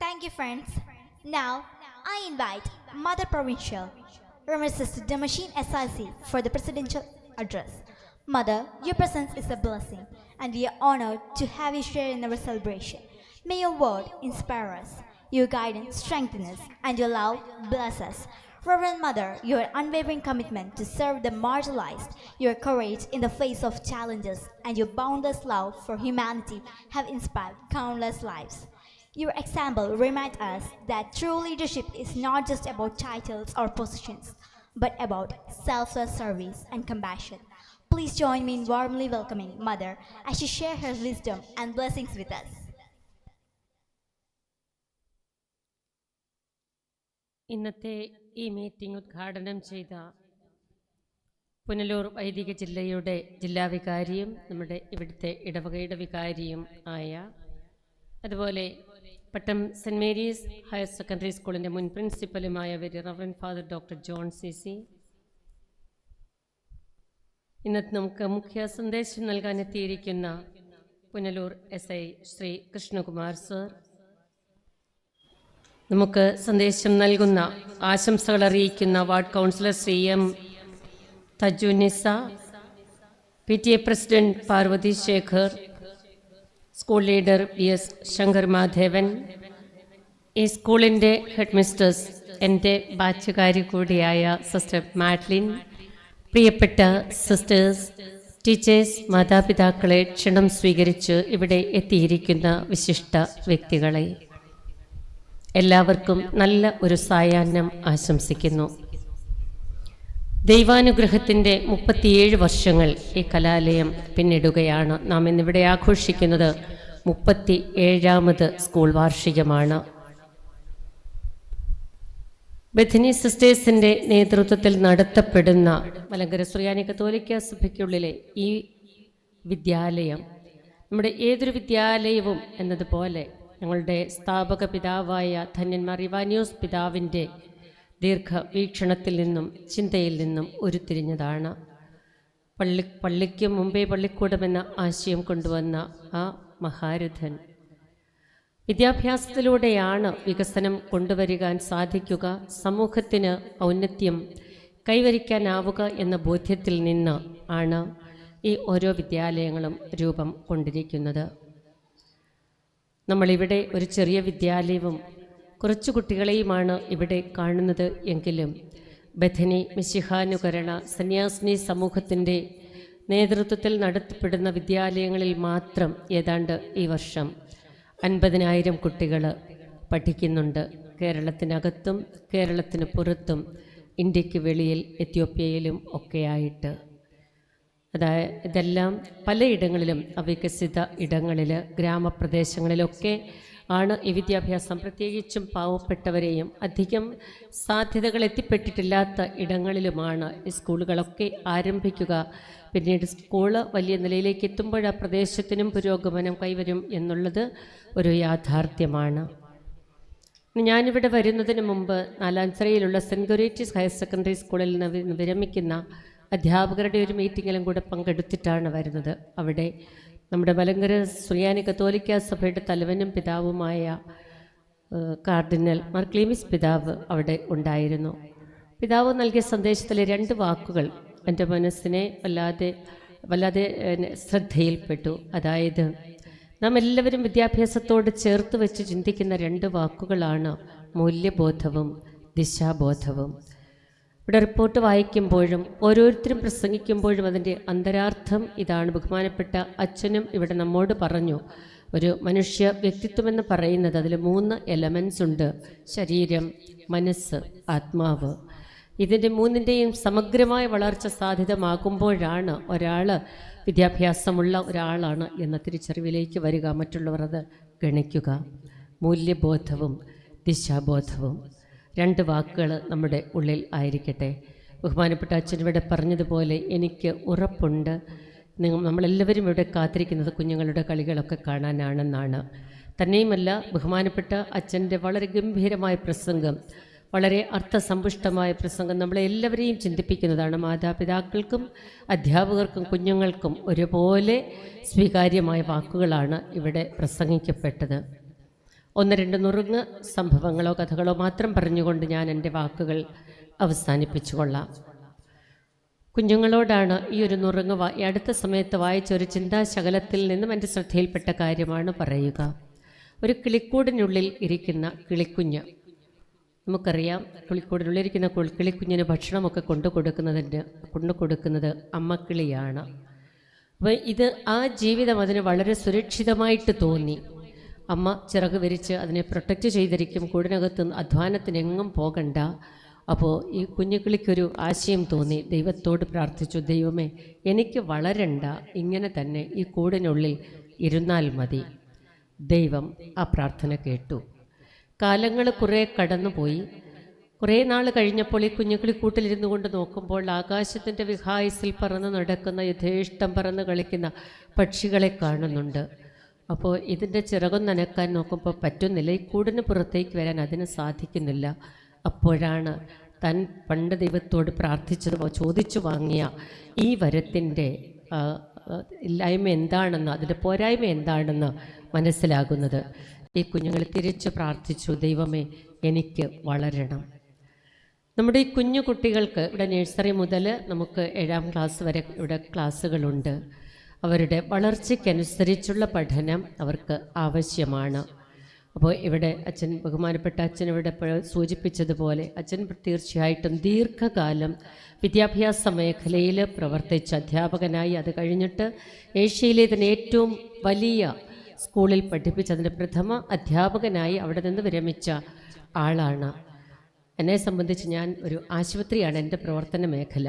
Thank you, friends. Now, I invite Mother Provincial, Reverend Sister Damashine SIC, for the presidential address. Mother, your presence is a blessing, and we are honored to have you share in our celebration. May your word inspire us, your guidance strengthen us, and your love bless us. Reverend Mother, your unwavering commitment to serve the marginalized, your courage in the face of challenges, and your boundless love for humanity have inspired countless lives. Your example reminds us that true leadership is not just about titles or positions, but about selfless service and compassion. Please join me in warmly welcoming Mother as she shares her wisdom and blessings with us. ഇന്നത്തെ ഈ meeting ഉദ്ഘാടനം ചെയ്ത പുനലൂർ വൈദിക ജില്ലയുടെ ജില്ലാ വികാരിയും നമ്മുടെ ഇവിടുത്തെ ഇടവകയുടെ വികാരിയും ആയ, അതുപോലെ പട്ടം സെൻറ് മേരീസ് ഹയർ സെക്കൻഡറി സ്കൂളിൻ്റെ മുൻ പ്രിൻസിപ്പലുമായ reverend father doctor John C, ഇന്നത്തെ നമുക്ക് മുഖ്യ സന്ദേശം നൽകാനെത്തിയിരിക്കുന്ന പുനലൂർ SI ശ്രീ കൃഷ്ണകുമാർ സർ, നമുക്ക് സന്ദേശം നൽകുന്ന ആശംസകൾ അറിയിക്കുന്ന ward councillor Shri M Thajunisa, PTA president Parvathi Shekhar, school leader BS Shankar Madhavan, ഈ സ്കൂളിൻ്റെ ഹെഡ് മിസ്റ്റേഴ്സ്, എൻ്റെ ബാച്ചുകാരി കൂടിയായ സിസ്റ്റർ മാഡ്ലിൻ, പ്രിയപ്പെട്ട സിസ്റ്റേഴ്സ്, ടീച്ചേഴ്സ്, മാതാപിതാക്കളെ, ക്ഷണം സ്വീകരിച്ച് ഇവിടെ എത്തിയിരിക്കുന്ന വിശിഷ്ട വ്യക്തികളെ, എല്ലാവർക്കും നല്ല ഒരു സായാഹ്നം ആശംസിക്കുന്നു. ദൈവാനുഗ്രഹത്തിൻ്റെ 37 വർഷങ്ങൾ ഈ കലാലയം പിന്നിടുകയാണ്. നാം ഇന്നിവിടെ ആഘോഷിക്കുന്നത് 37ാമത് സ്കൂൾ വാർഷികമാണ്. ബഥനി സിസ്റ്റേഴ്സിൻ്റെ നേതൃത്വത്തിൽ നടത്തപ്പെടുന്ന മലങ്കര സുറിയാനി കത്തോലിക്ക സഭയ്ക്കുള്ളിലെ ഈ വിദ്യാലയം നമ്മുടെ ഏതൊരു വിദ്യാലയവും എന്നതുപോലെ ഞങ്ങളുടെ സ്ഥാപക പിതാവായ ധന്യന്മാർ ഇവാനിയോസ് പിതാവിൻ്റെ ദീർഘവീക്ഷണത്തിൽ നിന്നും ചിന്തയിൽ നിന്നും ഉരുത്തിരിഞ്ഞതാണ്. പള്ളിക്ക് മുമ്പേ പള്ളിക്കൂടമെന്ന ആശയം കൊണ്ടുവന്ന ആ മഹാരഥൻ വിദ്യാഭ്യാസത്തിലൂടെയാണ് വികസനം കൊണ്ടുവരികാൻ സാധിക്കുക, സമൂഹത്തിന് ഔന്നത്യം കൈവരിക്കാനാവുക എന്ന ബോധ്യത്തിൽ നിന്ന് ആണ് ഈ ഓരോ വിദ്യാലയങ്ങളും രൂപം കൊണ്ടിരിക്കുന്നത്. നമ്മളിവിടെ ഒരു ചെറിയ വിദ്യാലയവും കുറച്ചു കുട്ടികളെയുമാണ് ഇവിടെ കാണുന്നത് എങ്കിലും ബഥനി മിശിഹാനുകരണ സന്യാസിനി സമൂഹത്തിൻ്റെ നേതൃത്വത്തിൽ നടത്തപ്പെടുന്ന വിദ്യാലയങ്ങളിൽ മാത്രം ഏതാണ്ട് ഈ വർഷം 50,000 കുട്ടികൾ പഠിക്കുന്നുണ്ട്. കേരളത്തിനകത്തും കേരളത്തിന് പുറത്തും ഇന്ത്യക്ക് വെളിയിൽ എത്യോപ്യയിലും ഒക്കെയായിട്ട്. ഇതെല്ലാം പലയിടങ്ങളിലും അവികസിത ഇടങ്ങളിൽ ഗ്രാമപ്രദേശങ്ങളിലൊക്കെ ആണ് ഈ വിദ്യാഭ്യാസം. പ്രത്യേകിച്ചും പാവപ്പെട്ടവരെയും അധികം സാധ്യതകൾ എത്തിപ്പെട്ടിട്ടില്ലാത്ത ഇടങ്ങളിലുമാണ് ഈ സ്കൂളുകളൊക്കെ ആരംഭിക്കുക. പിന്നീട് സ്കൂള് വലിയ നിലയിലേക്ക് എത്തുമ്പോൾ ആ പ്രദേശത്തിനും പുരോഗമനം കൈവരും എന്നുള്ളത് ഒരു യാഥാർത്ഥ്യമാണ്. ഞാനിവിടെ വരുന്നതിന് മുമ്പ് നാലാഞ്ചിറയിലുള്ള സെൻറ്റ് ഗൊരേറ്റീസ് ഹയർ സെക്കൻഡറി സ്കൂളിൽ നിന്ന് വിരമിക്കുന്ന അധ്യാപകരുടെ ഒരു മീറ്റിങ്ങിലും കൂടെ പങ്കെടുത്തിട്ടാണ് വരുന്നത്. അവിടെ നമ്മുടെ മലങ്കര സുറിയാനി കത്തോലിക്ക സഭയുടെ തലവനും പിതാവുമായ കാർഡിനൽ മാർ ക്ലീമിസ് പിതാവ് അവിടെ ഉണ്ടായിരുന്നു. പിതാവ് നൽകിയ സന്ദേശത്തിലെ 2 വാക്കുകൾ എൻ്റെ മനസ്സിനെ വല്ലാതെ ശ്രദ്ധയിൽപ്പെട്ടു. അതായത്, നാം എല്ലാവരും വിദ്യാഭ്യാസത്തോട് ചേർത്ത് വെച്ച് ചിന്തിക്കുന്ന 2 വാക്കുകളാണ് മൂല്യബോധവും ദിശാബോധവും. ഇവിടെ റിപ്പോർട്ട് വായിക്കുമ്പോഴും ഓരോരുത്തരും പ്രസംഗിക്കുമ്പോഴും അതിൻ്റെ അന്തരാർത്ഥം ഇതാണ്. ബഹുമാനപ്പെട്ട അച്ഛനും ഇവിടെ നമ്മോട് പറഞ്ഞു, ഒരു മനുഷ്യ വ്യക്തിത്വം എന്ന് പറയുന്നത് അതിൽ 3 എലമെൻസ് ഉണ്ട്: ശരീരം, മനസ്സ്, ആത്മാവ്. ഇതിൻ്റെ 3ൻ്റെയും സമഗ്രമായ വളർച്ച സാധ്യതമാകുമ്പോഴാണ് ഒരാൾ വിദ്യാഭ്യാസമുള്ള ഒരാളാണ് എന്ന തിരിച്ചറിവിലേക്ക് വരിക, മറ്റുള്ളവർ അത് ഗണിക്കുക. മൂല്യബോധവും ദിശാബോധവും 2 വാക്കുകൾ നമ്മുടെ ഉള്ളിൽ ആയിരിക്കട്ടെ. ബഹുമാനപ്പെട്ട അച്ഛൻ ഇവിടെ പറഞ്ഞതുപോലെ എനിക്ക് ഉറപ്പുണ്ട് നമ്മളെല്ലാവരും ഇവിടെ കാത്തിരിക്കുന്നത് കുഞ്ഞുങ്ങളുടെ കളികളൊക്കെ കാണാനാണെന്നാണ്. തന്നെയുമല്ല, ബഹുമാനപ്പെട്ട അച്ഛൻ്റെ വളരെ ഗംഭീരമായ പ്രസംഗം, വളരെ അർത്ഥസമ്പുഷ്ടമായ പ്രസംഗം നമ്മളെല്ലാവരെയും ചിന്തിപ്പിക്കുന്നതാണ്. മാതാപിതാക്കൾക്കും അധ്യാപകർക്കും കുഞ്ഞുങ്ങൾക്കും ഒരുപോലെ സ്വീകാര്യമായ വാക്കുകളാണ് ഇവിടെ പ്രസംഗിക്കപ്പെട്ടത്. ഒന്ന് രണ്ട് നുറുങ്ങ് സംഭവങ്ങളോ കഥകളോ മാത്രം പറഞ്ഞുകൊണ്ട് ഞാൻ എൻ്റെ വാക്കുകൾ അവസാനിപ്പിച്ചു കൊള്ളാം. കുഞ്ഞുങ്ങളോടാണ് ഈ ഒരു നുറുങ്ങ് ഈ അടുത്ത സമയത്ത് വായിച്ച ഒരു ചിന്താശകലത്തിൽ നിന്നും എൻ്റെ ശ്രദ്ധയിൽപ്പെട്ട കാര്യമാണ് പറയുക. ഒരു കിളിക്കൂടിനുള്ളിൽ ഇരിക്കുന്ന കിളിക്കുഞ്ഞ്, നമുക്കറിയാം കിളിക്കൂടിനുള്ളിരിക്കുന്ന കിളിക്കുഞ്ഞിന് ഭക്ഷണമൊക്കെ കൊണ്ടു കൊടുക്കുന്നത് അമ്മക്കിളിയാണ്. അപ്പോൾ ഇത് ആ ജീവിതം അതിന് വളരെ സുരക്ഷിതമായിട്ട് തോന്നി. അമ്മ ചിറക് വിരിച്ച് അതിനെ പ്രൊട്ടക്റ്റ് ചെയ്തിരിക്കും, കൂടിനകത്ത് അധ്വാനത്തിനെങ്ങും പോകണ്ട. അപ്പോൾ ഈ കുഞ്ഞുകിളിക്കൊരു ആശയം തോന്നി, ദൈവത്തോട് പ്രാർത്ഥിച്ചു, ദൈവമേ എനിക്ക് വളരണ്ട, ഇങ്ങനെ തന്നെ ഈ കൂടിനുള്ളിൽ ഇരുന്നാൽ മതി. ദൈവം ആ പ്രാർത്ഥന കേട്ടു. കാലങ്ങൾ കുറേ കടന്നുപോയി. കുറേ നാൾ കഴിഞ്ഞപ്പോൾ ഈ കുഞ്ഞുകിളി കൂട്ടിലിരുന്നു കൊണ്ട് നോക്കുമ്പോൾ ആകാശത്തിൻ്റെ വിഹായസിൽ പറന്ന് നടക്കുന്ന യഥേഷ്ടം പറന്ന് കളിക്കുന്ന പക്ഷികളെ കാണുന്നുണ്ട്. അപ്പോൾ ഇതിൻ്റെ ചിറകം നനക്കാൻ നോക്കുമ്പോൾ പറ്റുന്നില്ല, ഈ കൂടിന് പുറത്തേക്ക് വരാൻ അതിന് സാധിക്കുന്നില്ല. അപ്പോഴാണ് താൻ പണ്ട് ദൈവത്തോട് ചോദിച്ചു വാങ്ങിയ ഈ വരത്തിൻ്റെ ഇല്ലായ്മ എന്താണെന്ന്, അതിൻ്റെ പോരായ്മ എന്താണെന്ന് മനസ്സിലാകുന്നത്. ഈ കുഞ്ഞുങ്ങൾ തിരിച്ച് പ്രാർത്ഥിച്ചു, ദൈവമേ എനിക്ക് വളരണം. നമ്മുടെ ഈ കുഞ്ഞു കുട്ടികൾക്ക് ഇവിടെ നഴ്സറി മുതൽ നമുക്ക് 7ാം ക്ലാസ് വരെ ഇവിടെ ക്ലാസ്സുകളുണ്ട്. അവരുടെ വളർച്ചയ്ക്കനുസരിച്ചുള്ള പഠനം അവർക്ക് ആവശ്യമാണ്. അപ്പോൾ ഇവിടെ ബഹുമാനപ്പെട്ട അച്ഛൻ ഇവിടെ സൂചിപ്പിച്ചതുപോലെ അച്ഛൻ തീർച്ചയായിട്ടും ദീർഘകാലം വിദ്യാഭ്യാസ മേഖലയിൽ പ്രവർത്തിച്ച അധ്യാപകനായി, അത് കഴിഞ്ഞിട്ട് ഏഷ്യയിലെ തന്നെ ഏറ്റവും വലിയ സ്കൂളിൽ പഠിപ്പിച്ച് അതിൻ്റെ പ്രഥമ അധ്യാപകനായി അവിടെ നിന്ന് വിരമിച്ച ആളാണ്. എന്നെ സംബന്ധിച്ച് ഞാൻ ഒരു ആശുപത്രിയാണ് എൻ്റെ പ്രവർത്തന മേഖല.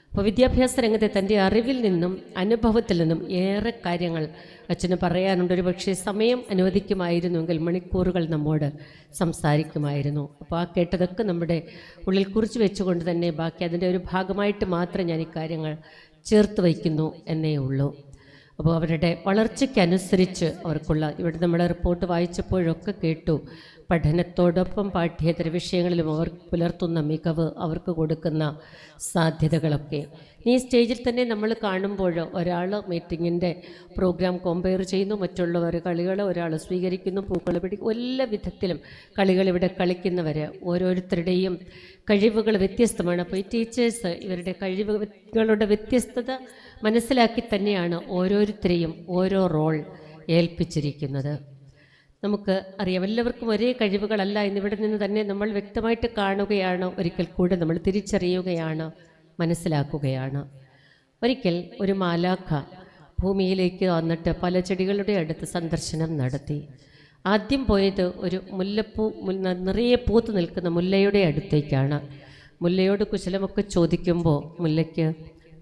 അപ്പോൾ വിദ്യാഭ്യാസ രംഗത്തെ തൻ്റെ അറിവിൽ നിന്നും അനുഭവത്തിൽ നിന്നും ഏറെ കാര്യങ്ങൾ അച്ഛന് പറയാനുണ്ട്. ഒരു പക്ഷേ സമയം അനുവദിക്കുമായിരുന്നുവെങ്കിൽ മണിക്കൂറുകൾ നമ്മോട് സംസാരിക്കുമായിരുന്നു. അപ്പോൾ ആ കേട്ടതൊക്കെ നമ്മുടെ ഉള്ളിൽ കുറിച്ച് വെച്ചുകൊണ്ട് തന്നെ ബാക്കി അതിൻ്റെ ഒരു ഭാഗമായിട്ട് മാത്രം ഞാൻ ഈ കാര്യങ്ങൾ ചേർത്ത് വയ്ക്കുന്നു എന്നേ ഉള്ളൂ. അപ്പോൾ അവരുടെ വളർച്ചയ്ക്കനുസരിച്ച് അവർക്കുള്ള, ഇവിടെ നമ്മുടെ റിപ്പോർട്ട് വായിച്ചപ്പോഴൊക്കെ കേട്ടു, പഠനത്തോടൊപ്പം പാഠ്യേതര വിഷയങ്ങളിലും അവർ പുലർത്തുന്ന മികവ്, അവർക്ക് കൊടുക്കുന്ന സാധ്യതകളൊക്കെ ഈ സ്റ്റേജിൽ തന്നെ നമ്മൾ കാണുമ്പോൾ ഒരാൾ മീറ്റിങ്ങിൻ്റെ പ്രോഗ്രാം കമ്പയർ ചെയ്യുന്നു, മറ്റുള്ളവർ കളികൾ ഒരാൾ സ്വീകരിക്കുന്നു, പൂക്കൾ പിടിക്കും, എല്ലാ വിധത്തിലും കളികൾ ഇവിടെ കളിക്കുന്നവർ ഓരോരുത്തരുടെയും കഴിവുകൾ വ്യത്യസ്തമാണ്. അപ്പോൾ ഈ ടീച്ചേഴ്സ് ഇവരുടെ കഴിവുകളുടെ വ്യത്യസ്തത മനസ്സിലാക്കി തന്നെയാണ് ഓരോരുത്തരെയും ഓരോ റോൾ ഏൽപ്പിച്ചിരിക്കുന്നത്. നമുക്ക് അറിയാം എല്ലാവർക്കും ഒരേ കഴിവുകളല്ല എന്നിവിടെ നിന്ന് തന്നെ നമ്മൾ വ്യക്തമായിട്ട് കാണുകയാണ്, ഒരിക്കൽ കൂടെ നമ്മൾ തിരിച്ചറിയുകയാണ്, മനസ്സിലാക്കുകയാണ്. ഒരിക്കൽ ഒരു മാലാഖ ഭൂമിയിലേക്ക് വന്നിട്ട് പല ചെടികളുടെ അടുത്ത് സന്ദർശനം നടത്തി. ആദ്യം പോയത് ഒരു മുല്ലപ്പൂ, നിറയെ പൂത്ത് നിൽക്കുന്ന മുല്ലയുടെ അടുത്തേക്കാണ്. മുല്ലയോട് കുശലമൊക്കെ ചോദിക്കുമ്പോൾ മുല്ലയ്ക്ക്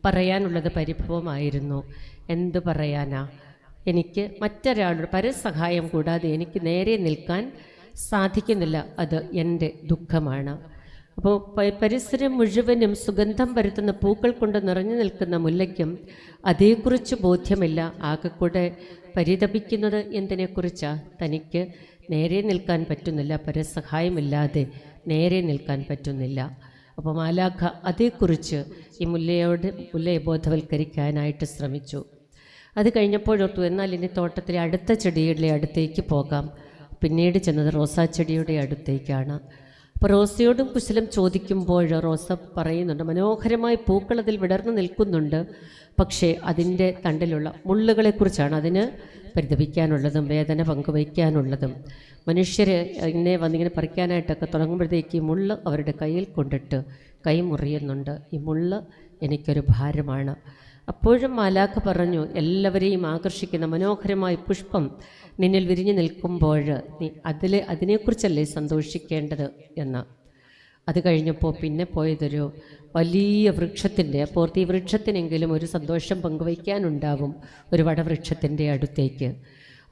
പറയാനുള്ളത് പരിഭവമായിരുന്നു. എന്തു പറയാനാ, എനിക്ക് മറ്റൊരാളുടെ പരസഹായം കൂടാതെ എനിക്ക് നേരെ നിൽക്കാൻ സാധിക്കുന്നില്ല, അത് എൻ്റെ ദുഃഖമാണ്. അപ്പോൾ പരിസരം മുഴുവനും സുഗന്ധം പരത്തുന്ന പൂക്കൾ കൊണ്ട് നിറഞ്ഞു നിൽക്കുന്ന മുല്ലയ്ക്കും അതേക്കുറിച്ച് ബോധ്യമില്ല. ആകെക്കൂടെ പരിതപിക്കുന്നത് എന്തിനെക്കുറിച്ചാണ്, തനിക്ക് നേരെ നിൽക്കാൻ പറ്റുന്നില്ല, പരസഹായമില്ലാതെ നേരെ നിൽക്കാൻ പറ്റുന്നില്ല. അപ്പോൾ മാലാഖ അതേക്കുറിച്ച് ഈ മുല്ലയെ ബോധവൽക്കരിക്കാനായിട്ട് ശ്രമിച്ചു. അത് കഴിഞ്ഞപ്പോഴോർത്തു, എന്നാൽ ഇനി തോട്ടത്തിലെ അടുത്ത ചെടിയുടെ അടുത്തേക്ക് പോകാം. പിന്നീട് ചെന്നത് റോസാ ചെടിയുടെ അടുത്തേക്കാണ്. അപ്പോൾ റോസയോടും കുശലം ചോദിക്കുമ്പോൾ റോസ പറയുന്നുണ്ട്, മനോഹരമായ പൂക്കൾ അതിൽ വിടർന്നു നിൽക്കുന്നുണ്ട്, പക്ഷേ അതിൻ്റെ തണ്ടിലുള്ള മുള്ളുകളെക്കുറിച്ചാണ് അതിന് പരിതപിക്കാനുള്ളതും വേദന പങ്കുവയ്ക്കാനുള്ളതും. മനുഷ്യർ വന്നിങ്ങനെ പറിക്കാനായിട്ടൊക്കെ തുടങ്ങുമ്പോഴത്തേക്ക് ഈ മുള്ള് അവരുടെ കയ്യിൽ കൊണ്ടിട്ട് കൈ മുറിയുന്നുണ്ട്. ഈ മുള്ള് എനിക്കൊരു ഭാരമാണ്. അപ്പോഴും മാലാഖ പറഞ്ഞു, എല്ലാവരെയും ആകർഷിക്കുന്ന മനോഹരമായ പുഷ്പം നിന്നിൽ വിരിഞ്ഞു നിൽക്കുമ്പോൾ നീ അതിനെക്കുറിച്ചല്ലേ സന്തോഷിക്കേണ്ടത് എന്ന്. അത് കഴിഞ്ഞപ്പോൾ പിന്നെ പോയതൊരു വലിയ വൃക്ഷത്തിൻ്റെ, അപ്പോൾ ഈ വൃക്ഷത്തിനെങ്കിലും ഒരു സന്തോഷം പങ്കുവയ്ക്കാനുണ്ടാവും, ഒരു വടവൃക്ഷത്തിൻ്റെ അടുത്തേക്ക്.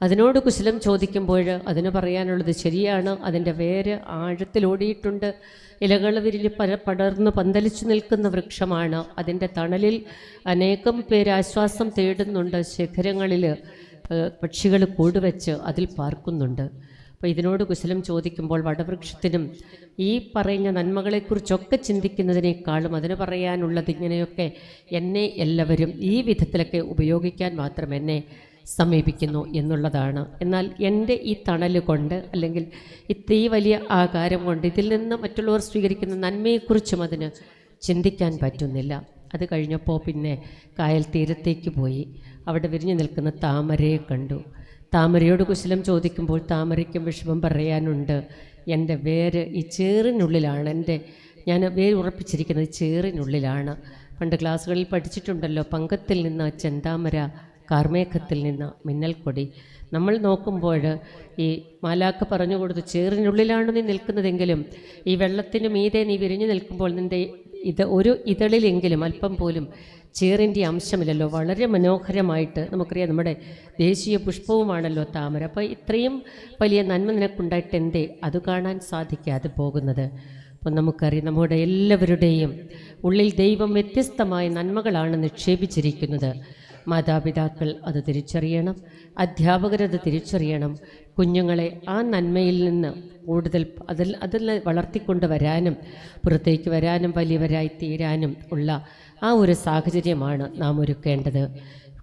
അതിനോട് കുശലം ചോദിക്കുമ്പോൾ അതിന് പറയാനുള്ളത് ശരിയാണ്, അതിൻ്റെ വേര് ആഴത്തിലോടിയിട്ടുണ്ട്, ഇലകൾ വിരിഞ്ഞ് പടർന്ന് പന്തലിച്ചു നിൽക്കുന്ന വൃക്ഷമാണ്. അതിൻ്റെ തണലിൽ അനേകം പേര് ആശ്വാസം തേടുന്നുണ്ട്, ശിഖരങ്ങളിൽ പക്ഷികൾ കൂടുവെച്ച് അതിൽ പാർക്കുന്നുണ്ട്. അപ്പോൾ ഇതിനോട് കുശലം ചോദിക്കുമ്പോൾ വടവൃക്ഷത്തിനും ഈ പറയുന്ന നന്മകളെക്കുറിച്ചൊക്കെ ചിന്തിക്കുന്നതിനേക്കാളും അതിന് പറയാനുള്ളത് ഇങ്ങനെയൊക്കെ എന്നെ എല്ലാവരും ഈ വിധത്തിലൊക്കെ ഉപയോഗിക്കാൻ മാത്രം എന്നെ സമീപിക്കുന്നു എന്നുള്ളതാണ്. എന്നാൽ എൻ്റെ ഈ തണൽ കൊണ്ട്, അല്ലെങ്കിൽ ഈ വലിയ ആകാരം കൊണ്ട് ഇതിൽ നിന്ന് മറ്റുള്ളവർ സ്വീകരിക്കുന്ന നന്മയെക്കുറിച്ചും അതിന് ചിന്തിക്കാൻ പറ്റുന്നില്ല. അത് കഴിഞ്ഞപ്പോൾ പിന്നെ കായൽ തീരത്തേക്ക് പോയി. അവിടെ വിരിഞ്ഞു നിൽക്കുന്ന താമരയെ കണ്ടു. താമരയോട് കുശലം ചോദിക്കുമ്പോൾ താമരയ്ക്കും വിഷമം പറയാനുണ്ട്. എൻ്റെ വേര് ഈ ചേറിനുള്ളിലാണ്, ഞാൻ വേര് ഉറപ്പിച്ചിരിക്കുന്നത് ചേറിനുള്ളിലാണ്. പണ്ട് ക്ലാസ്സുകളിൽ പഠിച്ചിട്ടുണ്ടല്ലോ, പങ്കത്തിൽ നിന്ന് ചെന്താമര, കാർമേഘത്തിൽ നിന്ന് മിന്നൽക്കൊടി. നമ്മൾ നോക്കുമ്പോൾ ഈ മാലാക്ക പറഞ്ഞു കൊടുത്തു, ചേറിനുള്ളിലാണ് നീ നിൽക്കുന്നതെങ്കിലും ഈ വെള്ളത്തിന് മീതെ നീ വിരിഞ്ഞു നിൽക്കുമ്പോൾ നിൻ്റെ ഒരു ഇതളിലെങ്കിലും അല്പം പോലും ചേറിൻ്റെ അംശമില്ലല്ലോ. വളരെ മനോഹരമായിട്ട്, നമുക്കറിയാം നമ്മുടെ ദേശീയ പുഷ്പവുമാണല്ലോ താമര. അപ്പോൾ ഇത്രയും വലിയ നന്മ നിനക്കുണ്ടായിട്ട് എന്തേ അത് കാണാൻ സാധിക്കാതെ പോകുന്നത്? അപ്പം നമുക്കറിയാം, നമ്മുടെ എല്ലാവരുടെയും ഉള്ളിൽ ദൈവം വ്യത്യസ്തമായ നന്മകളാണ് നിക്ഷേപിച്ചിരിക്കുന്നത്. മാതാപിതാക്കൾ അത് തിരിച്ചറിയണം, അധ്യാപകരത് തിരിച്ചറിയണം. കുഞ്ഞുങ്ങളെ ആ നന്മയിൽ നിന്ന് കൂടുതൽ അതിൽ വളർത്തിക്കൊണ്ട് വരാനും പുറത്തേക്ക് വരാനും വലിയവരായി തീരാനും ഉള്ള ആ ഒരു സാഹചര്യമാണ് നാം ഒരുക്കേണ്ടത്.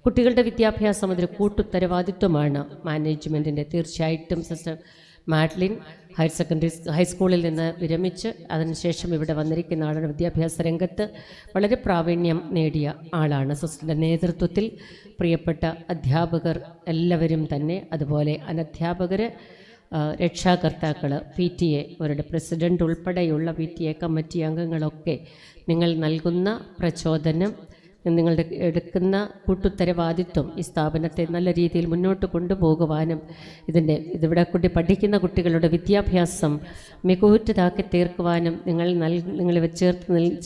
കുട്ടികളുടെ വിദ്യാഭ്യാസം അതൊരു കൂട്ടുത്തരവാദിത്വമാണ് മാനേജ്മെൻറ്റിൻ്റെ. തീർച്ചയായിട്ടും സിസ്റ്റർ മാഡ്ലിൻ ഹൈസ്കൂളിൽ നിന്ന് വിരമിച്ച് അതിനുശേഷം ഇവിടെ വന്നിരിക്കുന്ന ആളാണ്. വിദ്യാഭ്യാസ രംഗത്ത് വളരെ പ്രാവീണ്യം നേടിയ ആളാണ്. സിസ്റ്ററിൻ്റെ നേതൃത്വത്തിൽ പ്രിയപ്പെട്ട അധ്യാപകർ എല്ലാവരും തന്നെ, അതുപോലെ അനധ്യാപകർ, രക്ഷാകർത്താക്കൾ, PTA അവരുടെ പ്രസിഡൻ്റ് ഉൾപ്പെടെയുള്ള PTA കമ്മിറ്റി അംഗങ്ങളൊക്കെ നിങ്ങൾ നൽകുന്ന പ്രചോദനം, നിങ്ങളുടെ എടുക്കുന്ന കൂട്ടുത്തരവാദിത്വം ഈ സ്ഥാപനത്തെ നല്ല രീതിയിൽ മുന്നോട്ട് കൊണ്ടുപോകുവാനും ഇതിവിടെ പഠിക്കുന്ന കുട്ടികളുടെ വിദ്യാഭ്യാസം മികവുറ്റതാക്കി തീർക്കുവാനും നിങ്ങളിവ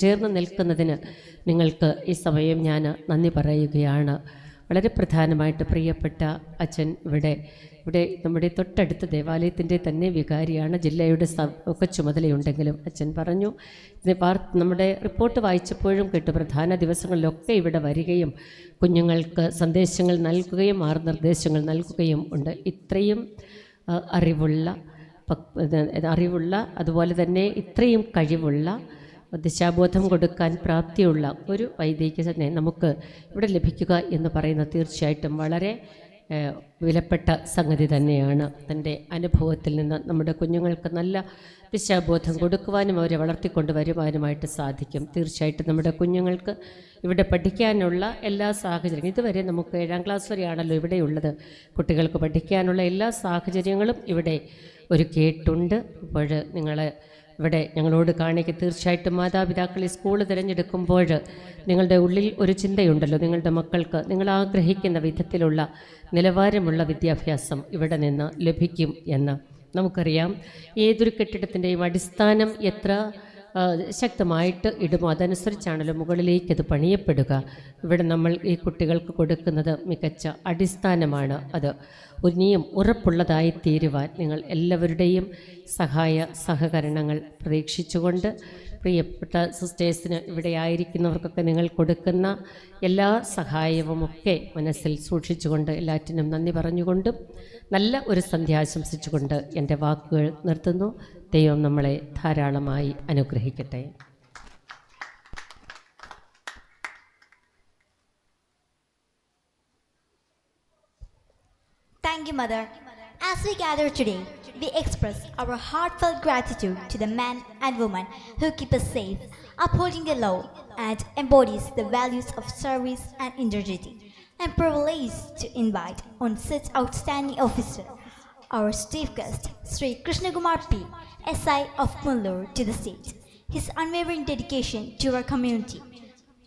ചേർന്ന് നിൽക്കുന്നതിന് നിങ്ങൾക്ക് ഈ സമയം ഞാൻ നന്ദി പറയുകയാണ്. വളരെ പ്രധാനമായിട്ട് പ്രിയപ്പെട്ട അച്ഛൻ ഇവിടെ നമ്മുടെ തൊട്ടടുത്ത ദേവാലയത്തിൻ്റെ തന്നെ വികാരിയാണ്. ജില്ലയുടെ ഒക്കെ ചുമതലയുണ്ടെങ്കിലും അച്ഛൻ പറഞ്ഞു, നമ്മുടെ റിപ്പോർട്ട് വായിച്ചപ്പോഴും കേട്ടു, പ്രധാന ദിവസങ്ങളിലൊക്കെ ഇവിടെ വരികയും കുഞ്ഞുങ്ങൾക്ക് സന്ദേശങ്ങൾ നൽകുകയും മാർഗനിർദ്ദേശങ്ങൾ നൽകുകയും ഉണ്ട്. ഇത്രയും അറിവുള്ള അതുപോലെ തന്നെ ഇത്രയും കഴിവുള്ള, ദിശാബോധം കൊടുക്കാൻ പ്രാപ്തിയുള്ള ഒരു വൈദികനെ നമുക്ക് ഇവിടെ ലഭിക്കുക എന്ന് പറയുന്നത് തീർച്ചയായിട്ടും വളരെ വിലപ്പെട്ട സംഗതി തന്നെയാണ്. തൻ്റെ അനുഭവത്തിൽ നിന്ന് നമ്മുടെ കുഞ്ഞുങ്ങൾക്ക് നല്ല ദിശാബോധം കൊടുക്കുവാനും അവരെ വളർത്തിക്കൊണ്ട് വരുവാനുമായിട്ട് സാധിക്കും. തീർച്ചയായിട്ടും നമ്മുടെ കുഞ്ഞുങ്ങൾക്ക് ഇവിടെ പഠിക്കാനുള്ള എല്ലാ സാഹചര്യങ്ങളും, ഇതുവരെ നമുക്ക് 7ാം ക്ലാസ് വരെയാണല്ലോ ഇവിടെയുള്ളത്, കുട്ടികൾക്ക് പഠിക്കാനുള്ള എല്ലാ സാഹചര്യങ്ങളും ഇവിടെ ഒരുക്കിയിട്ടുണ്ട്. അപ്പോൾ നിങ്ങൾ ഇവിടെ ഞങ്ങളോട് കാണിക്കുക. തീർച്ചയായിട്ടും മാതാപിതാക്കൾ ഈ സ്കൂൾ തിരഞ്ഞെടുക്കുമ്പോൾ നിങ്ങളുടെ ഉള്ളിൽ ഒരു ചിന്തയുണ്ടല്ലോ, നിങ്ങളുടെ മക്കൾക്ക് നിങ്ങൾ ആഗ്രഹിക്കുന്ന വിധത്തിലുള്ള നിലവാരമുള്ള വിദ്യാഭ്യാസം ഇവിടെ നിന്ന് ലഭിക്കും എന്ന്. നമുക്കറിയാം, ഏതൊരു കെട്ടിടത്തിൻ്റെയും അടിസ്ഥാനം എത്ര ശക്തമായിട്ട് ഇടുമോ അതനുസരിച്ചാണല്ലോ മുകളിലേക്ക് അത് പണിയപ്പെടുക. ഇവിടെ നമ്മൾ ഈ കുട്ടികൾക്ക് കൊടുക്കുന്നത് മികച്ച അടിസ്ഥാനമാണ്. അത് ഇനിയും ഉറപ്പുള്ളതായി തീരുവാൻ നിങ്ങൾ എല്ലാവരുടെയും സഹകരണങ്ങൾ പ്രതീക്ഷിച്ചുകൊണ്ട്, പ്രിയപ്പെട്ട സിസ്റ്റേഴ്സിന് ഇവിടെ ആയിരിക്കുന്നവർക്കൊക്കെ നിങ്ങൾ കൊടുക്കുന്ന എല്ലാ സഹായവുമൊക്കെ മനസ്സിൽ സൂക്ഷിച്ചുകൊണ്ട് എല്ലാറ്റിനും നന്ദി പറഞ്ഞുകൊണ്ടും നല്ല ഒരു സന്ധ്യ ആശംസിച്ചുകൊണ്ട് എൻ്റെ വാക്കുകൾ നിർത്തുന്നു. ദൈവം നമ്മളെ ധാരാളമായി അനുഗ്രഹിക്കട്ടെ. Thank you, Mother. As we gather today, we express our heartfelt gratitude to the men and women who keep us safe, upholding the law, and embodies the values of service and integrity. I'm privileged to invite on such outstanding officer, our chief guest, Sri Krishna Kumar P, SI of Punnur, to the state. His unwavering dedication to our community,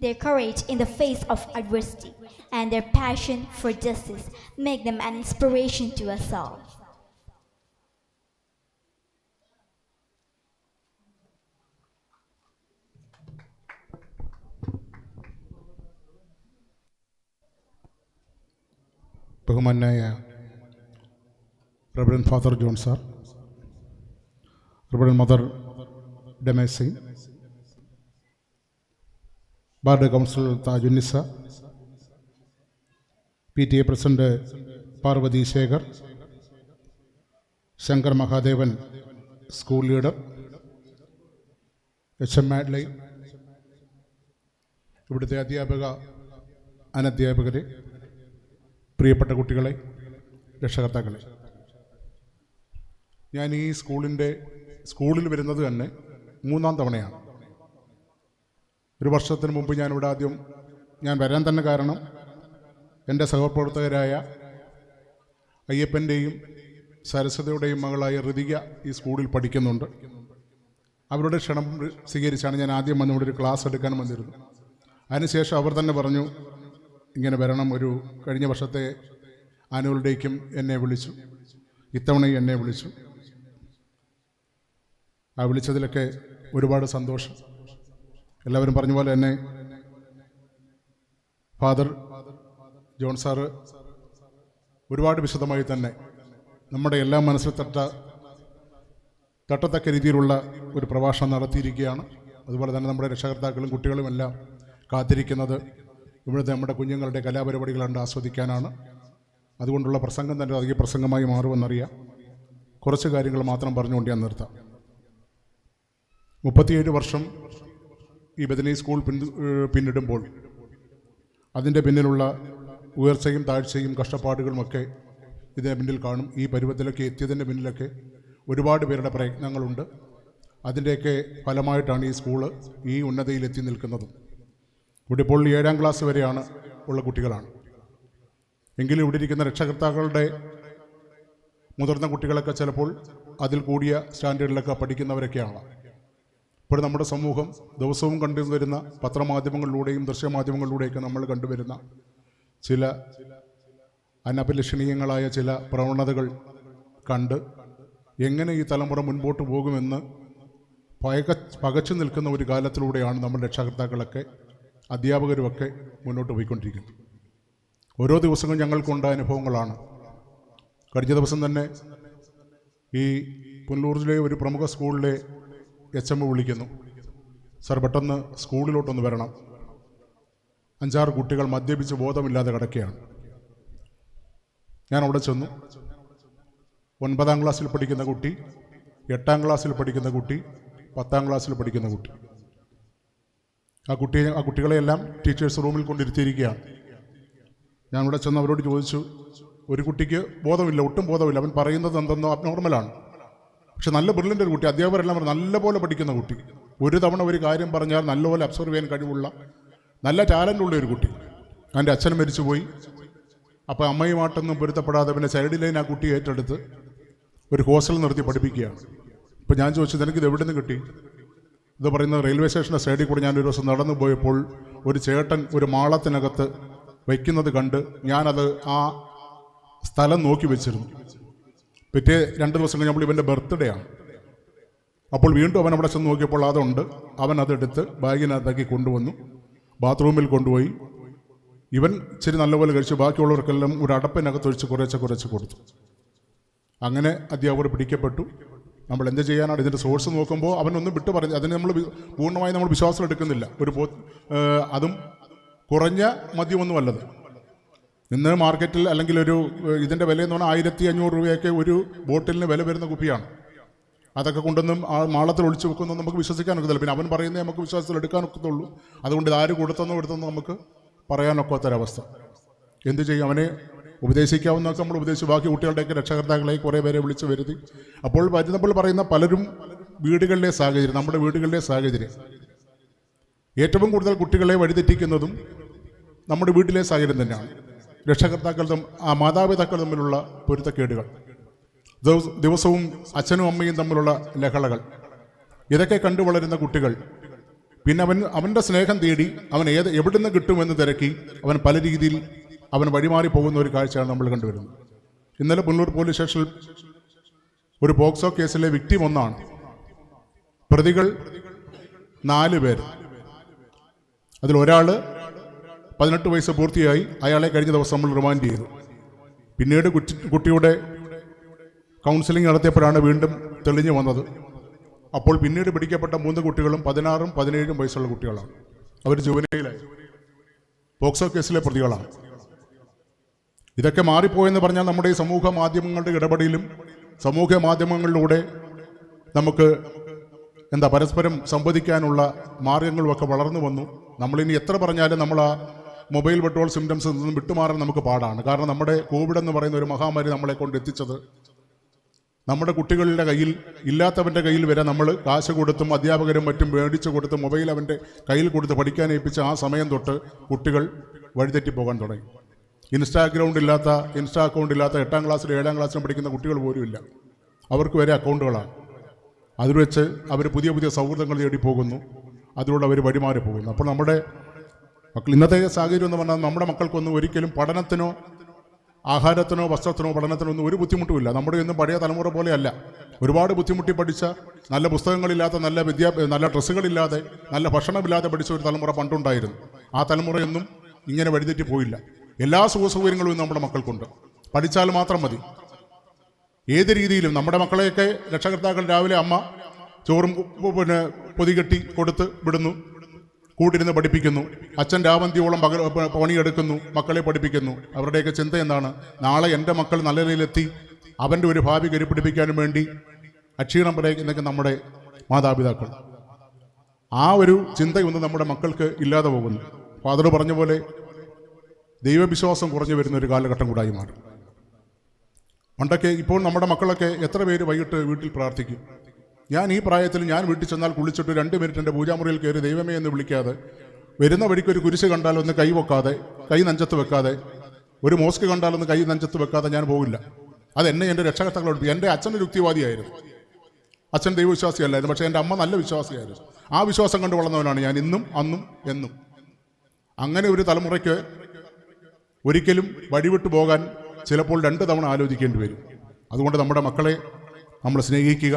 their courage in the face of adversity, and their passion for justice make them an inspiration to us all. ബഹുമാന്യായ reverend father John sir, reverend mother ഡെമേസി, ward councillor Thajunnisa, PTA president Parvathi Shekhar, Shankar Mahadevan school leader, HM Madeline, ഇവിടുത്തെ അധ്യാപക അനധ്യാപകരെ, പ്രിയപ്പെട്ട കുട്ടികളെ, രക്ഷകർത്താക്കളെ, ഞാൻ ഈ സ്കൂളിൽ വരുന്നത് തന്നെ 3-ാം തവണയാണ്. ഒരു വർഷത്തിന് മുമ്പ് ഞാൻ വരാൻ തന്നെ കാരണം എൻ്റെ സഹപ്രവർത്തകരായ അയ്യപ്പൻ്റെയും സരസ്വതിയുടെയും മകളായ ഋതിക ഈ സ്കൂളിൽ പഠിക്കുന്നുണ്ട്. അവരുടെ ക്ഷണം സ്വീകരിച്ചാണ് ഞാൻ ആദ്യം വന്ന് ഇവിടെ ഒരു ക്ലാസ് എടുക്കാൻ വന്നിരുന്നു. അതിനുശേഷം അവർ തന്നെ പറഞ്ഞു ഇങ്ങനെ വരണം, കഴിഞ്ഞ വർഷത്തെ ആനുവൽ ഡേക്കും എന്നെ വിളിച്ചു, ഇത്തവണയും എന്നെ വിളിച്ചു. ആ വിളിച്ചതിലൊക്കെ ഒരുപാട് സന്തോഷം. എല്ലാവരും പറഞ്ഞ പോലെ തന്നെ ഫാദർ ജോൺ സാറ് ഒരുപാട് വിശദമായി തന്നെ നമ്മുടെ എല്ലാ മനസ്സിൽ തട്ടത്തക്ക രീതിയിലുള്ള ഒരു പ്രഭാഷണം നടത്തിയിരിക്കുകയാണ്. അതുപോലെ തന്നെ നമ്മുടെ രക്ഷകർത്താക്കളും കുട്ടികളും എല്ലാം കാത്തിരിക്കുന്നത് ഇവിടുത്തെ നമ്മുടെ കുഞ്ഞുങ്ങളുടെ കലാപരിപാടികൾ കണ്ട് ആസ്വദിക്കാനാണ്. അതുകൊണ്ടുള്ള പ്രസംഗം തന്നെ അധിക പ്രസംഗമായി മാറുമെന്നറിയാം. കുറച്ച് കാര്യങ്ങൾ മാത്രം പറഞ്ഞുകൊണ്ട് ഞാൻ നിർത്താം. 37 വർഷം ഈ ബദനി സ്കൂൾ പിന്നിടുമ്പോൾ അതിൻ്റെ പിന്നിലുള്ള ഉയർച്ചയും താഴ്ചയും കഷ്ടപ്പാടുകളുമൊക്കെ ഇതിന് പിന്നിൽ കാണും. ഈ പരുവത്തിലൊക്കെ എത്തിയതിൻ്റെ പിന്നിലൊക്കെ ഒരുപാട് പേരുടെ പ്രയത്നങ്ങളുണ്ട്. അതിൻ്റെയൊക്കെ ഫലമായിട്ടാണ് ഈ സ്കൂള് ഈ ഉന്നതിയിലെത്തി നിൽക്കുന്നതും. ഇവിടെ ഇപ്പോൾ 7-ാം ക്ലാസ് വരെയാണ് ഉള്ള കുട്ടികളാണ്. എങ്കിലും ഇവിടെ ഇരിക്കുന്ന രക്ഷകർത്താക്കളുടെ മുതിർന്ന കുട്ടികളൊക്കെ ചിലപ്പോൾ അതിൽ കൂടിയ സ്റ്റാൻഡേർഡിലൊക്കെ പഠിക്കുന്നവരൊക്കെയാണ്. ഇപ്പോൾ നമ്മുടെ സമൂഹം ദിവസവും കണ്ടുവരുന്ന പത്രമാധ്യമങ്ങളിലൂടെയും ദൃശ്യമാധ്യമങ്ങളിലൂടെയൊക്കെ നമ്മൾ കണ്ടുവരുന്ന ചില അനഭിലഷണീയങ്ങളായ ചില പ്രവണതകൾ കണ്ട് എങ്ങനെ ഈ തലമുറ മുൻപോട്ട് പോകുമെന്ന് പകച്ചു നിൽക്കുന്ന ഒരു കാലത്തിലൂടെയാണ് നമ്മൾ രക്ഷകർത്താക്കളൊക്കെ അധ്യാപകരുമൊക്കെ മുന്നോട്ട് പോയിക്കൊണ്ടിരിക്കുന്നത്. ഓരോ ദിവസവും ഞങ്ങൾക്കുണ്ടായ അനുഭവങ്ങളാണ്. കഴിഞ്ഞ ദിവസം തന്നെ ഈ പുനലൂരിലെ ഒരു പ്രമുഖ സ്കൂളിലെ HM വിളിക്കുന്നു, സാർ പെട്ടെന്ന് സ്കൂളിലോട്ടൊന്ന് വരണം, 5-6 കുട്ടികൾ മദ്യപിച്ച് ബോധമില്ലാതെ കിടക്കുകയാണ്. ഞാൻ അവിടെ ചെന്നു. 9-ാം ക്ലാസ്സിൽ പഠിക്കുന്ന കുട്ടി, 8-ാം ക്ലാസ്സിൽ പഠിക്കുന്ന കുട്ടി, 10-ാം ക്ലാസ്സിൽ പഠിക്കുന്ന കുട്ടി. ആ കുട്ടികളെയെല്ലാം ടീച്ചേഴ്സ് റൂമിൽ കൊണ്ടിരുത്തിയിരിക്കുകയാണ്. ഞാൻ ഇവിടെ ചെന്ന് അവരോട് ചോദിച്ചു, ഒരു കുട്ടിക്ക് ബോധമില്ല, ഒട്ടും ബോധമില്ല, അവൻ പറയുന്നത് എന്തെന്നോ അബ്നോർമലാണ്, പക്ഷെ നല്ല ബ്രില്യൻ്റ് ഒരു കുട്ടി, അധ്യാപകരെല്ലാം നല്ലപോലെ പഠിക്കുന്ന കുട്ടി, ഒരു തവണ ഒരു കാര്യം പറഞ്ഞാൽ നല്ലപോലെ അബ്സർവ് ചെയ്യാൻ കഴിവുള്ള നല്ല ടാലൻ്റുള്ള ഒരു കുട്ടി. അവൻ്റെ അച്ഛൻ മരിച്ചുപോയി. അപ്പോൾ അമ്മയുമായിട്ടൊന്നും പൊരുത്തപ്പെടാതെ പിന്നെ ചൈൽഡ് ലൈൻ ആ കുട്ടി ഏറ്റെടുത്ത് ഒരു ഹോസ്റ്റലിൽ നിർത്തി പഠിപ്പിക്കുകയാണ്. ഇപ്പോൾ ഞാൻ ചോദിച്ചത് എനിക്കിത് എവിടെ നിന്ന് കിട്ടി? ഇത് പറയുന്നത് റെയിൽവേ സ്റ്റേഷൻ്റെ സൈഡിൽ കൂടെ ഞാനൊരു ദിവസം നടന്നു പോയപ്പോൾ ഒരു ചേട്ടൻ ഒരു മാളത്തിനകത്ത് വയ്ക്കുന്നത് കണ്ട് ഞാനത് ആ സ്ഥലം നോക്കി വെച്ചിരുന്നു. പിറ്റേ 2 ദിവസം കഴിഞ്ഞപ്പോൾ ഇവൻ്റെ ബർത്ത്ഡേ ആണ്. അപ്പോൾ വീണ്ടും അവൻ അവിടെ ചെന്ന് നോക്കിയപ്പോൾ അതുണ്ട്. അവൻ അതെടുത്ത് ബാഗിനകത്താക്കി കൊണ്ടുവന്നു, ബാത്റൂമിൽ കൊണ്ടുപോയി. ഇവൻ ഇച്ചിരി നല്ലപോലെ കഴിച്ചു, ബാക്കിയുള്ളവർക്കെല്ലാം ഒരു അടപ്പിനകത്ത് ഒഴിച്ച് കുറച്ച് കൊടുത്തു. അങ്ങനെ അധ്യാപകർ പിടിക്കപ്പെട്ടു. നമ്മൾ എന്ത് ചെയ്യാനാണ്? ഇതിൻ്റെ സോഴ്സ് നോക്കുമ്പോൾ അവനൊന്നും വിട്ടു പറഞ്ഞു. അതിന് നമ്മൾ പൂർണ്ണമായി നമ്മൾ വിശ്വാസം എടുക്കുന്നില്ല. അതും കുറഞ്ഞ മദ്യമൊന്നുമല്ലത്. ഇന്ന് മാർക്കറ്റിൽ അല്ലെങ്കിൽ ഇതിൻ്റെ വിലയെന്ന് പറഞ്ഞാൽ 1500 രൂപയൊക്കെ ഒരു ബോട്ടിലിന് വില വരുന്ന കുപ്പിയാണ്. അതൊക്കെ കൊണ്ടൊന്നും ആ മാളത്തിൽ ഒളിച്ചു വെക്കുന്നൊന്നും നമുക്ക് വിശ്വസിക്കാനൊക്കത്തില്ല. പിന്നെ അവൻ പറയുന്നത് നമുക്ക് വിശ്വാസത്തിൽ എടുക്കാനൊക്കത്തുള്ളൂ. അതുകൊണ്ട് ഇതാര് കൊടുത്തെന്നോ നമുക്ക് പറയാനൊക്കാത്തൊരവസ്ഥ. എന്ത് ചെയ്യും? അവനെ ഉപദേശിക്കാവുന്നതൊക്കെ നമ്മൾ ഉപദേശിച്ചു. ബാക്കി കുട്ടികളുടെയൊക്കെ രക്ഷകർത്താക്കളെ കുറേ പേരെ വിളിച്ച് വരുത്തി. അപ്പോൾ വരുന്നപ്പോൾ പറയുന്ന പലരും വീടുകളിലെ സാഹചര്യം, നമ്മുടെ വീടുകളിലെ സാഹചര്യം, ഏറ്റവും കൂടുതൽ കുട്ടികളെ വഴിതെറ്റിക്കുന്നതും നമ്മുടെ വീട്ടിലെ സാഹചര്യം തന്നെയാണ്. രക്ഷകർത്താക്കൾ മാതാപിതാക്കൾ തമ്മിലുള്ള പൊരുത്തക്കേടുകൾ, ദിവസവും അച്ഛനും അമ്മയും തമ്മിലുള്ള ലഹളകൾ, ഇതൊക്കെ കണ്ടു വളരുന്ന കുട്ടികൾ പിന്നെ അവൻ്റെ സ്നേഹം തേടി അവൻ എവിടുന്ന് കിട്ടുമെന്ന് തിരക്കി അവൻ പല രീതിയിൽ അവൻ വഴിമാറി പോകുന്ന ഒരു കാഴ്ചയാണ് നമ്മൾ കണ്ടുവരുന്നത്. ഇന്നലെ പുനലൂർ പോലീസ് സ്റ്റേഷനിൽ ഒരു പോക്സോ കേസിലെ വിക്ടിം ഒന്നാണ്. പ്രതികൾ 4 പേര്. അതിലൊരാൾ 18 വയസ്സ് പൂർത്തിയായി. അയാളെ കഴിഞ്ഞ ദിവസം നമ്മൾ റിമാൻഡ് ചെയ്തു. പിന്നീട് കുട്ടിയുടെ കൗൺസിലിംഗ് നടത്തിയപ്പോഴാണ് വീണ്ടും തെളിഞ്ഞു വന്നത്. അപ്പോൾ പിന്നീട് പിടിക്കപ്പെട്ട 3 കുട്ടികളും 16ഉം 17ഉം വയസ്സുള്ള കുട്ടികളാണ്. അവർ ജുവനൈലായി പോക്സോ കേസിലെ പ്രതികളാണ്. ഇതൊക്കെ മാറിപ്പോയെന്ന് പറഞ്ഞാൽ നമ്മുടെ ഈ സമൂഹ മാധ്യമങ്ങളുടെ ഇടപെടലും സമൂഹ മാധ്യമങ്ങളിലൂടെ നമുക്ക് പരസ്പരം സംവദിക്കാനുള്ള മാർഗങ്ങളുമൊക്കെ വളർന്നു വന്നു. നമ്മളിനി എത്ര പറഞ്ഞാലും നമ്മൾ ആ മൊബൈൽ വിഡ്രോൾ സിംറ്റംസിൽ നിന്നും വിട്ടുമാറാൻ നമുക്ക് പാടാണ്. കാരണം നമ്മുടെ കോവിഡ് എന്ന് പറയുന്ന ഒരു മഹാമാരി നമ്മളെ കൊണ്ട് എത്തിച്ചത് നമ്മുടെ കുട്ടികളുടെ കയ്യിൽ, ഇല്ലാത്തവൻ്റെ കയ്യിൽ വരെ നമ്മൾ കാശ് കൊടുത്തും അധ്യാപകരും മറ്റും മേടിച്ച് കൊടുത്ത് മൊബൈൽ അവൻ്റെ കയ്യിൽ കൊടുത്ത് പഠിക്കാൻ ഏൽപ്പിച്ച ആ സമയം തൊട്ട് കുട്ടികൾ വഴിതെറ്റി പോകാൻ തുടങ്ങി. ഇൻസ്റ്റാ അക്കൗണ്ട് ഇല്ലാത്ത 8ാം ക്ലാസ്സിലും 7ാം ക്ലാസ്സിലും പഠിക്കുന്ന കുട്ടികൾ പോലും ഇല്ല. അവർക്ക് വരെ അക്കൗണ്ടുകളാണ്. അതിൽ വെച്ച് അവർ പുതിയ പുതിയ സൗഹൃദങ്ങൾ തേടി പോകുന്നു, അതിലൂടെ അവർ വഴിമാറി പോകുന്നു. അപ്പോൾ നമ്മുടെ മക്കൾ, ഇന്നത്തെ സാഹചര്യം എന്ന് പറഞ്ഞാൽ നമ്മുടെ മക്കൾക്കൊന്നും ഒരിക്കലും പഠനത്തിനോ ആഹാരത്തിനോ വസ്ത്രത്തിനോ പഠനത്തിനോ ഒന്നും ഒരു ബുദ്ധിമുട്ടുമില്ല. നമ്മുടെ ഒന്നും പഴയ തലമുറ പോലെയല്ല. ഒരുപാട് ബുദ്ധിമുട്ടി പഠിച്ച, നല്ല പുസ്തകങ്ങളില്ലാത്ത, നല്ല ഡ്രസ്സുകളില്ലാതെ, നല്ല ഭക്ഷണമില്ലാതെ പഠിച്ച ഒരു തലമുറ പണ്ടുണ്ടായിരുന്നു. ആ തലമുറയൊന്നും ഇങ്ങനെ വഴിതെറ്റി പോയില്ല. എല്ലാ സുഖസൗകര്യങ്ങളും നമ്മുടെ മക്കൾക്കുണ്ട്. പഠിച്ചാൽ മാത്രം മതി. ഏത് രീതിയിലും നമ്മുടെ മക്കളെയൊക്കെ രക്ഷകർത്താക്കൾ രാവിലെ അമ്മ ചോറും പൊതികെട്ടി കൊടുത്ത് വിടുന്നു, കൂട്ടിരുന്ന് പഠിപ്പിക്കുന്നു. അച്ഛൻ രാവന്തിയോളം പണിയെടുക്കുന്നു, മക്കളെ പഠിപ്പിക്കുന്നു. അവരുടെയൊക്കെ ചിന്ത എന്താണ്? നാളെ എൻ്റെ മക്കൾ നല്ല നിലയിലെത്തി അവൻ്റെ ഒരു ഭാവി കരുപിടിപ്പിക്കാനും വേണ്ടി അക്ഷീണം പറയുന്നതൊക്കെ നമ്മുടെ മാതാപിതാക്കൾ. ആ ഒരു ചിന്തയൊന്നും നമ്മുടെ മക്കൾക്ക് ഇല്ലാതെ പോകുന്നു. ഫാദർ പറഞ്ഞ പോലെ ദൈവവിശ്വാസം കുറഞ്ഞു വരുന്ന ഒരു കാലഘട്ടം കൂടായി മാറി. പണ്ടൊക്കെ, ഇപ്പോൾ നമ്മുടെ മക്കളൊക്കെ എത്ര പേര് വൈകിട്ട് വീട്ടിൽ പ്രാർത്ഥിക്കും? ഞാൻ ഈ പ്രായത്തിൽ ഞാൻ വീട്ടിൽ ചെന്നാൽ കുളിച്ചിട്ട് 2 മിനിറ്റ് എൻ്റെ പൂജാമുറിയിൽ കയറി ദൈവമേ എന്ന് വിളിക്കാതെ, വരുന്ന വഴിക്ക് ഒരു കുരിശ് കണ്ടാൽ ഒന്ന് കൈ വെക്കാതെ, കൈ നെഞ്ചത്ത് വെക്കാതെ, ഒരു മോസ്ക് കണ്ടാലൊന്ന് കൈ നെഞ്ചത്ത് വെക്കാതെ ഞാൻ പോകില്ല. അതെന്നെ എൻ്റെ രക്ഷകർത്താക്കളോട്. എൻ്റെ അച്ഛനൊരു യുക്തിവാദിയായിരുന്നു. അച്ഛൻ ദൈവവിശ്വാസിയല്ലായിരുന്നു, പക്ഷേ എൻ്റെ അമ്മ നല്ല വിശ്വാസിയായിരുന്നു. ആ വിശ്വാസം കണ്ട് വളർന്നവനാണ് ഞാൻ ഇന്നും അന്നും എന്നും. അങ്ങനെ ഒരു തലമുറയ്ക്ക് ഒരിക്കലും വഴിവിട്ടു പോകാൻ ചിലപ്പോൾ 2 തവണ ആലോചിക്കേണ്ടി വരും. അതുകൊണ്ട് നമ്മുടെ മക്കളെ നമ്മൾ സ്നേഹിക്കുക.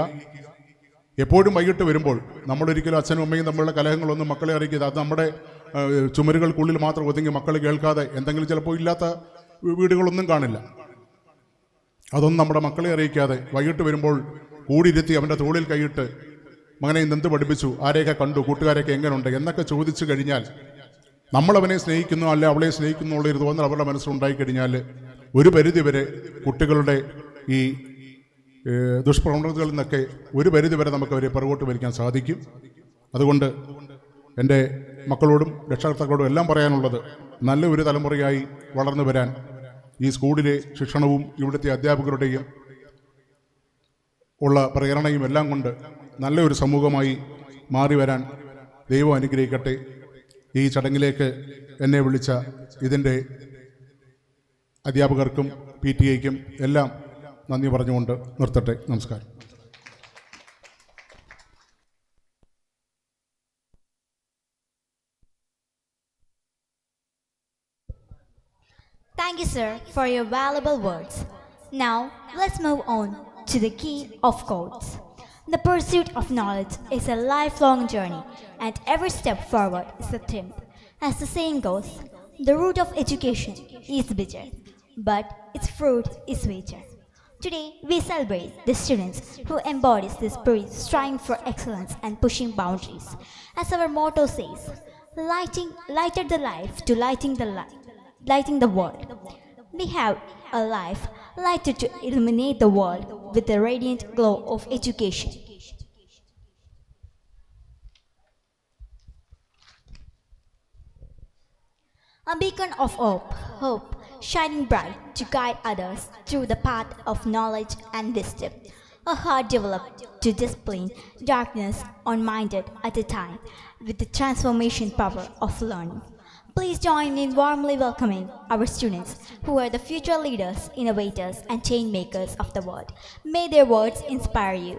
എപ്പോഴും വൈകിട്ട് വരുമ്പോൾ നമ്മളൊരിക്കലും അച്ഛനും അമ്മയും തമ്മിലുള്ള കലഹങ്ങളൊന്നും മക്കളെ അറിയിക്കുക. അത് നമ്മുടെ ചുമരുകൾക്കുള്ളിൽ മാത്രം ഒതുങ്ങി മക്കൾ കേൾക്കാതെ, എന്തെങ്കിലും ചിലപ്പോൾ ഇല്ലാത്ത വീടുകളൊന്നും കാണില്ല, അതൊന്നും നമ്മുടെ മക്കളെ അറിയിക്കാതെ വൈകിട്ട് വരുമ്പോൾ കൂടിയിരുത്തി അവൻ്റെ തോളിൽ കൈയിട്ട് മകനെ ഇന്നെന്ത് പഠിപ്പിച്ചു, ആരെയൊക്കെ കണ്ടു, കൂട്ടുകാരൊക്കെ എങ്ങനെയുണ്ട് എന്നൊക്കെ ചോദിച്ചു കഴിഞ്ഞാൽ, നമ്മളവനെ സ്നേഹിക്കുന്നു അല്ലെ അവളെ സ്നേഹിക്കുന്നു എന്നുള്ളൊരു തോന്നൽ അവരുടെ മനസ്സിലുണ്ടായിക്കഴിഞ്ഞാൽ ഒരു പരിധിവരെ കുട്ടികളുടെ ഈ ദുഷ്പ്രവണതകളിൽ നിന്നൊക്കെ ഒരു പരിധിവരെ നമുക്ക് അവരെ പുറകോട്ട് വലിക്കാൻ സാധിക്കും. അതുകൊണ്ട് എൻ്റെ മക്കളോടും രക്ഷകർത്താക്കളോടും എല്ലാം പറയാനുള്ളത്, നല്ല ഒരു തലമുറയായി വളർന്നു വരാൻ ഈ സ്കൂളിലെ ശിക്ഷണവും ഇവിടുത്തെ അധ്യാപകരുടെയും ഉള്ള പ്രേരണയും എല്ലാം കൊണ്ട് നല്ലൊരു സമൂഹമായി മാറി വരാൻ ദൈവം അനുഗ്രഹിക്കട്ടെ. ഈ ചടങ്ങിലേക്ക് എന്നെ വിളിച്ച ഇതിൻ്റെ അധ്യാപകർക്കും PTA-ക്കും എല്ലാം നന്ദി പറഞ്ഞുകൊണ്ട് നിർത്തട്ടെ. നമസ്കാരം. Thank you, sir, for your valuable words. Now, let's move on to the key of quotes. The pursuit of knowledge is a lifelong journey, and every step forward is a triumph. As the saying goes, the root of education is bitter, but its fruit is sweeter. Today, we celebrate the students who embodies this spirit, striving for excellence and pushing boundaries. As our motto says, lighter the life to lighting the world. We have a life lighter to illuminate the world with the radiant glow of education. A beacon of hope, shining bright to guide others through the path of knowledge and wisdom. A heart developed to discipline darkness unminded at a time with the transformation power of learning. Please join in warmly welcoming our students who are the future leaders, innovators, and change makers of the world. May their words inspire you.